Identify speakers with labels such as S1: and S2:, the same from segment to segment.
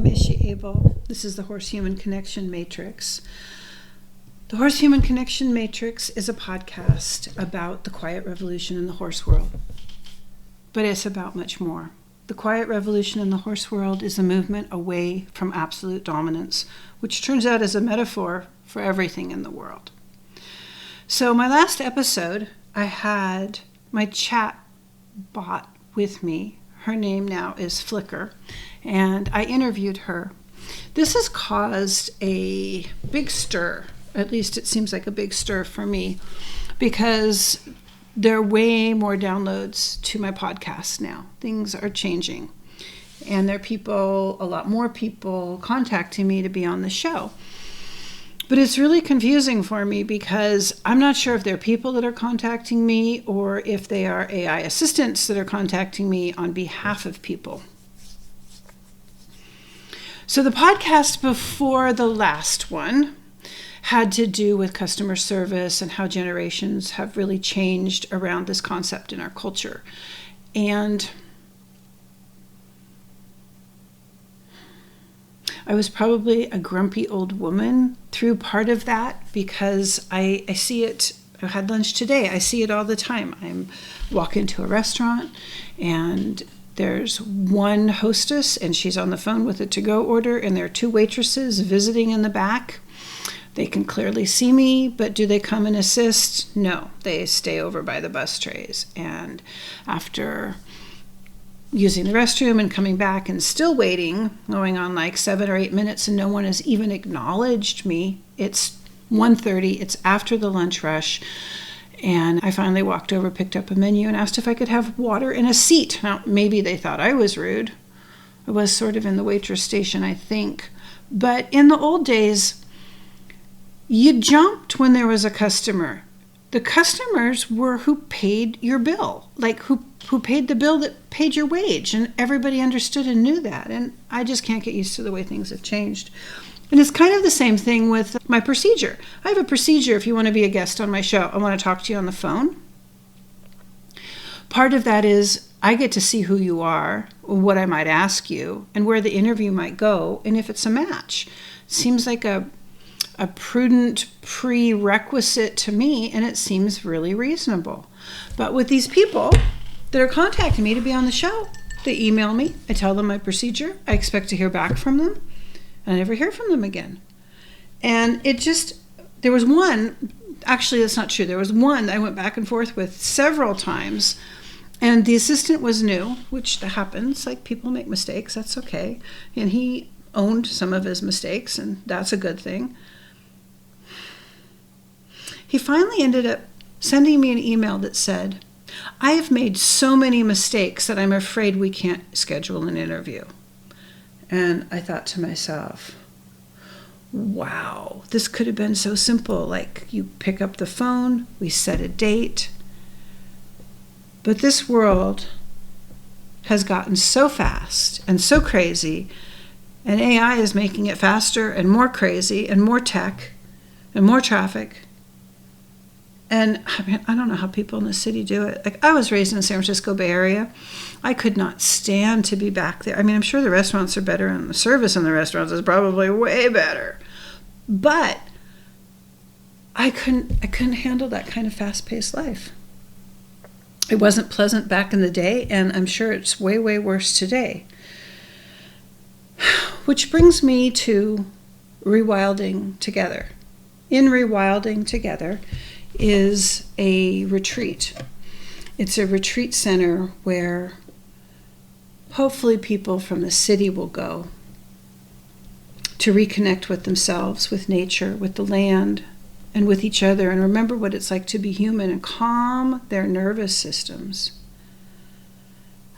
S1: Abel. This is the Horse-Human Connection Matrix. The Horse-Human Connection Matrix is a podcast about the quiet revolution in the horse world. But it's about much more. The quiet revolution in the horse world is a movement away from absolute dominance, which turns out is a metaphor for everything in the world. So my last episode, I had my chat bot with me. Her name now is Flicker, and I interviewed her. This has caused a big stir, at least it seems like a big stir for me, because there are way more downloads to my podcast now. Things are changing, and there are a lot more people contacting me to be on the show. But it's really confusing for me because I'm not sure if they're people that are contacting me or if they are AI assistants that are contacting me on behalf of people. So the podcast before the last one had to do with customer service and how generations have really changed around this concept in our culture. And I was probably a grumpy old woman through part of that because I see it. I had lunch today. I see it all the time. I walk into a restaurant and there's one hostess and she's on the phone with a to-go order, and there are two waitresses visiting in the back. They can clearly see me, but do they come and assist? No, they stay over by the bus trays. And after using the restroom and coming back and still waiting, going on like 7 or 8 minutes, and no one has even acknowledged me. It's 1:30, it's after the lunch rush, and I finally walked over, picked up a menu, and asked if I could have water and a seat. Now, maybe they thought I was rude. I was sort of in the waitress station, I think. But in the old days, you jumped when there was a customer. The customers were who paid your bill, like who paid the bill that paid your wage, and everybody understood and knew that. And I just can't get used to the way things have changed. And it's kind of the same thing with my procedure. I have a procedure if you want to be a guest on my show. I want to talk to you on the phone. Part of that is I get to see who you are, what I might ask you, and where the interview might go, and if it's a match. It seems like a prudent prerequisite to me, and it seems really reasonable. But with these people that are contacting me to be on the show, they email me, I tell them my procedure, I expect to hear back from them, and I never hear from them again. And there was one, actually that's not true, there was one that I went back and forth with several times, and the assistant was new, which happens, like people make mistakes, that's okay, and he owned some of his mistakes, and that's a good thing. He finally ended up sending me an email that said, I have made so many mistakes that I'm afraid we can't schedule an interview. And I thought to myself, wow, this could have been so simple. Like, you pick up the phone, we set a date. But this world has gotten so fast and so crazy, and AI is making it faster and more crazy and more tech and more traffic. And I mean, I don't know how people in the city do it. Like, I was raised in the San Francisco Bay Area. I could not stand to be back there. I mean, I'm sure the restaurants are better and the service in the restaurants is probably way better. But I couldn't handle that kind of fast-paced life. It wasn't pleasant back in the day, and I'm sure it's way, way worse today. Which brings me to Rewilding Together. In Rewilding Together is a retreat. It's a retreat center where hopefully people from the city will go to reconnect with themselves, with nature, with the land, and with each other, and remember what it's like to be human and calm their nervous systems.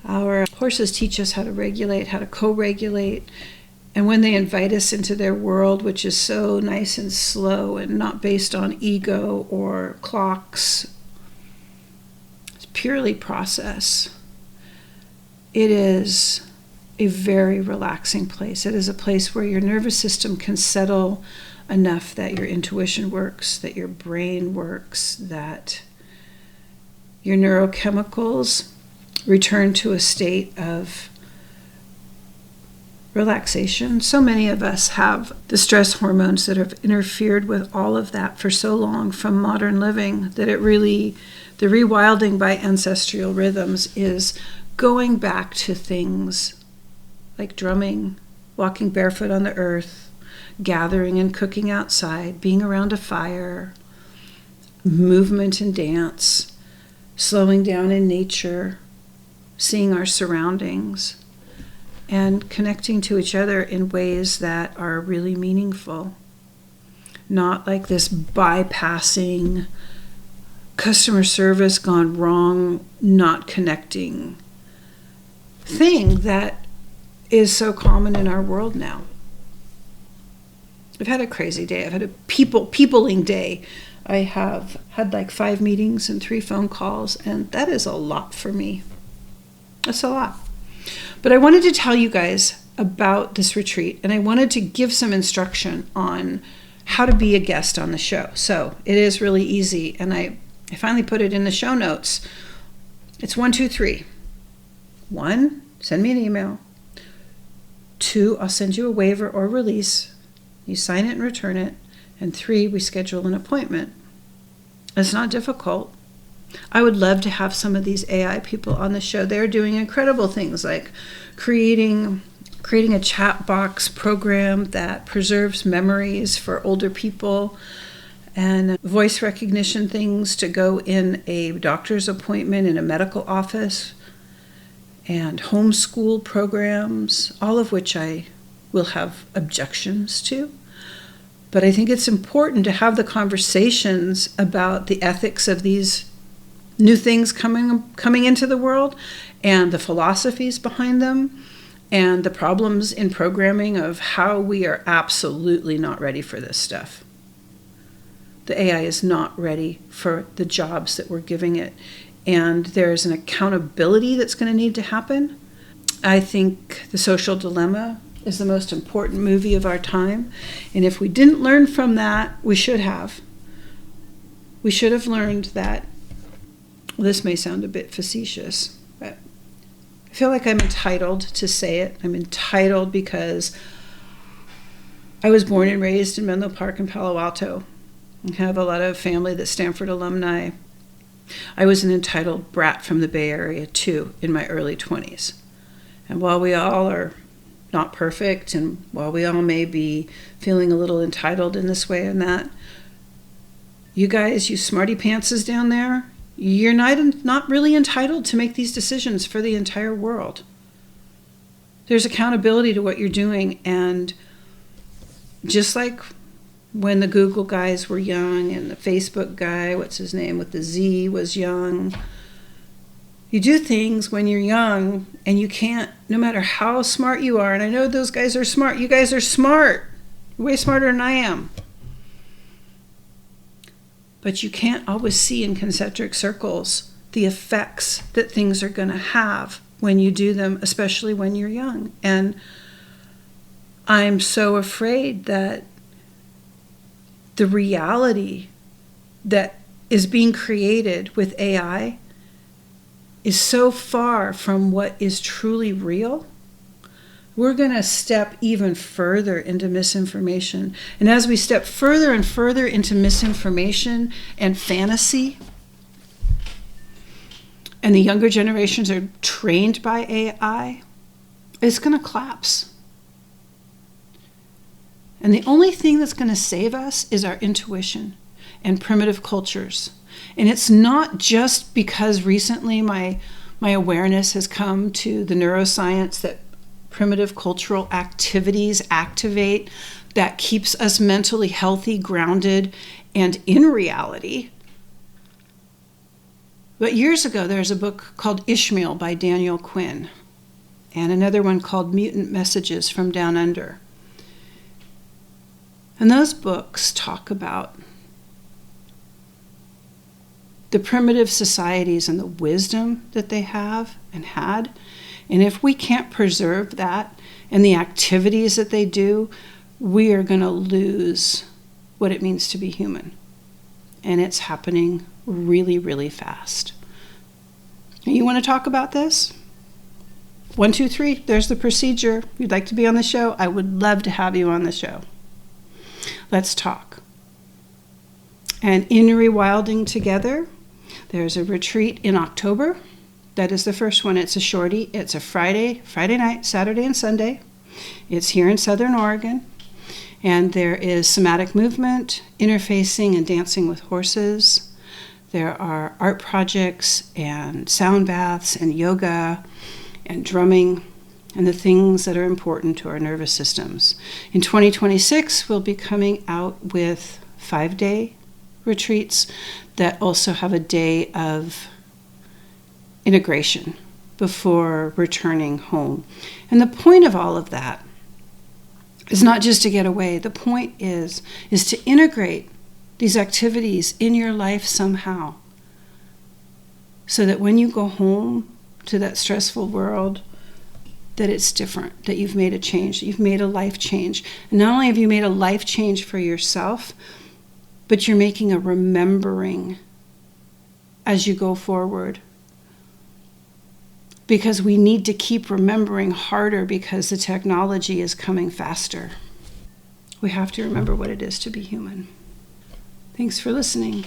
S1: Our horses teach us how to regulate, how to co-regulate, and when they invite us into their world, which is so nice and slow and not based on ego or clocks, it's purely process. It is a very relaxing place. It is a place where your nervous system can settle enough that your intuition works, that your brain works, that your neurochemicals return to a state of relaxation. So many of us have the stress hormones that have interfered with all of that for so long from modern living that it really, the rewilding by ancestral rhythms is going back to things like drumming, walking barefoot on the earth, gathering and cooking outside, being around a fire, movement and dance, slowing down in nature, seeing our surroundings, and connecting to each other in ways that are really meaningful. Not like this bypassing, customer service gone wrong, not connecting thing that is so common in our world now. I've had a crazy day. I've had a peopling day. I have had like 5 meetings and 3 phone calls, and that is a lot for me. That's a lot. But I wanted to tell you guys about this retreat, and I wanted to give some instruction on how to be a guest on the show. So it is really easy, and I finally put it in the show notes. It's 1, 2, 3. 1, send me an email. 2, I'll send you a waiver or release. You sign it and return it. And 3, we schedule an appointment. It's not difficult. I would love to have some of these AI people on the show. They're doing incredible things like creating a chat box program that preserves memories for older people, and voice recognition things to go in a doctor's appointment in a medical office, and homeschool programs, all of which I will have objections to. But I think it's important to have the conversations about the ethics of these new things coming into the world, and the philosophies behind them, and the problems in programming of how we are absolutely not ready for this stuff. The AI is not ready for the jobs that we're giving it, and there's an accountability that's going to need to happen. I think The Social Dilemma is the most important movie of our time, and if we didn't learn from that, we should have. We should have learned that, well, this may sound a bit facetious, but I feel like I'm entitled to say it. I'm entitled because I was born and raised in Menlo Park in Palo Alto. I have a lot of family that's Stanford alumni. I was an entitled brat from the Bay Area too in my early 20s. And while we all are not perfect, and while we all may be feeling a little entitled in this way and that, you guys, you smarty pantses down there, you're not really entitled to make these decisions for the entire world. There's accountability to what you're doing, and just like when the Google guys were young and the Facebook guy, what's his name with the Z, was young, you do things when you're young, and you can't, no matter how smart you are, and I know those guys are smart, you guys are smart, way smarter than I am. But you can't always see in concentric circles the effects that things are going to have when you do them, especially when you're young. And I'm so afraid that the reality that is being created with AI is so far from what is truly real. We're going to step even further into misinformation. And as we step further and further into misinformation and fantasy, and the younger generations are trained by AI, it's going to collapse. And the only thing that's going to save us is our intuition and primitive cultures. And it's not just because recently my awareness has come to the neuroscience that primitive cultural activities activate that keeps us mentally healthy, grounded, and in reality. But years ago, there's a book called Ishmael by Daniel Quinn, and another one called Mutant Messages from Down Under. And those books talk about the primitive societies and the wisdom that they have and had. And if we can't preserve that and the activities that they do, we are going to lose what it means to be human. And it's happening really, really fast. You want to talk about this? 1, 2, 3, there's the procedure. You'd like to be on the show? I would love to have you on the show. Let's talk. And in Rewilding Together, there's a retreat in October. That is the first one. It's a shorty. It's a Friday night, Saturday and Sunday. It's here in Southern Oregon. And there is somatic movement, interfacing and dancing with horses. There are art projects and sound baths and yoga and drumming and the things that are important to our nervous systems. In 2026, we'll be coming out with 5-day retreats that also have a day of integration before returning home. And the point of all of that is not just to get away. The point is to integrate these activities in your life somehow, so that when you go home to that stressful world, that it's different, that you've made a change, that you've made a life change. And not only have you made a life change for yourself, but you're making a remembering as you go forward. Because we need to keep remembering harder because the technology is coming faster. We have to remember what it is to be human. Thanks for listening.